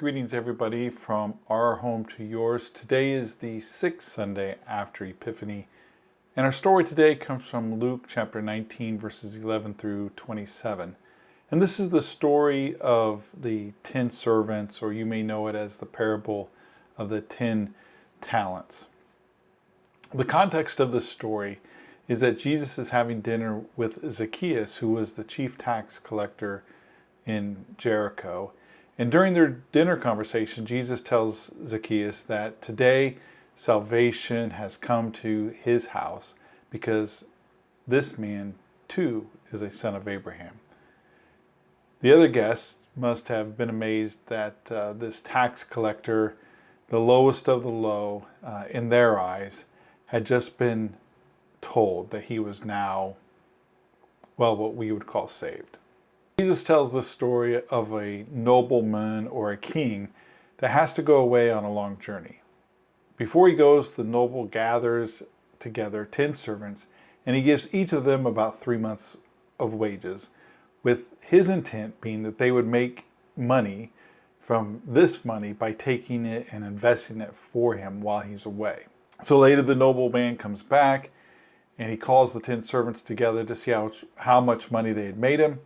greetings everybody from our home to yours. Today is the 6th Sunday after Epiphany, and our story today comes from Luke chapter 19 verses 11 through 27. And this is the story of the 10 servants, or you may know it as the parable of the 10 talents. The context of this story is that Jesus is having dinner with Zacchaeus, who was the chief tax collector in Jericho. And during their dinner conversation, Jesus tells Zacchaeus that today salvation has come to his house because this man too is a son of Abraham. The other guests must have been amazed that this tax collector, the lowest of the low in their eyes, had just been told that he was now, well, what we would call saved. Jesus tells the story of a nobleman or a king that has to go away on a long journey. Before he goes, the noble gathers together 10 servants, and he gives each of them about 3 months of wages, with his intent being that they would make money from this money by taking it and investing it for him while he's away. So later the nobleman comes back, and he calls the 10 servants together to see how much money they had made him.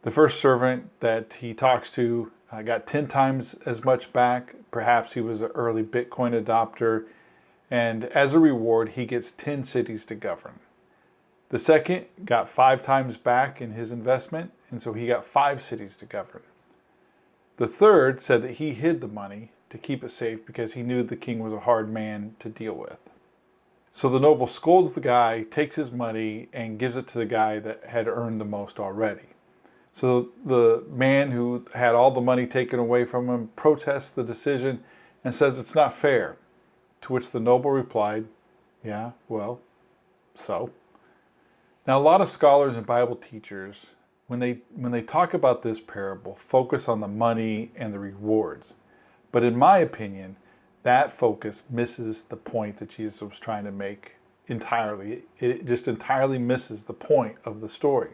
The first servant that he talks to got 10 times as much back. Perhaps he was an early Bitcoin adopter. And as a reward, he gets 10 cities to govern. The second got 5 times back in his investment, and so he got 5 cities to govern. The third said that he hid the money to keep it safe because he knew the king was a hard man to deal with. So the noble scolds the guy, takes his money, and gives it to the guy that had earned the most already. So the man who had all the money taken away from him protests the decision and says it's not fair. To which the noble replied, yeah, well, so. Now a lot of scholars and Bible teachers, when they talk about this parable, focus on the money and the rewards. But in my opinion, that focus misses the point that Jesus was trying to make entirely. It just entirely misses the point of the story.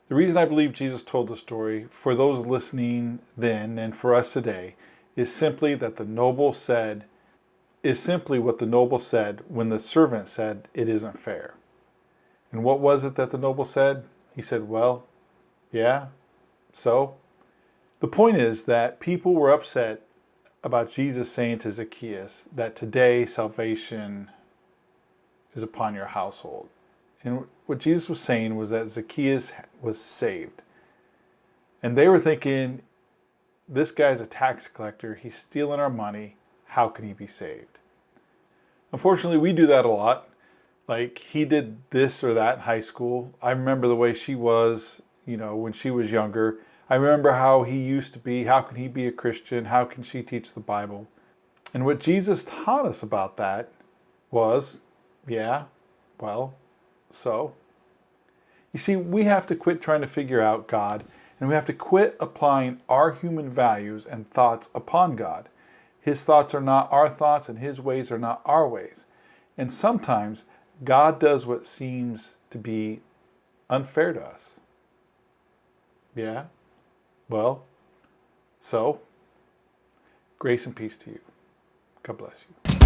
The reason I believe Jesus told the story, for those listening then and for us today, is simply what the noble said when the servant said it isn't fair. And what was it that the noble said? He said, well, yeah, so? The point is that people were upset about Jesus saying to Zacchaeus that today salvation is upon your household. And what Jesus was saying was that Zacchaeus was saved. And they were thinking, this guy's a tax collector. He's stealing our money. How can he be saved? Unfortunately, we do that a lot. Like, he did this or that in high school. I remember the way she was, when she was younger. I remember how he used to be. How can he be a Christian? How can she teach the Bible? And what Jesus taught us about that was, yeah, well, so. You see, we have to quit trying to figure out God, and we have to quit applying our human values and thoughts upon God. His thoughts are not our thoughts, and his ways are not our ways. And sometimes God does what seems to be unfair to us. Yeah? Well, so, grace and peace to you. God bless you.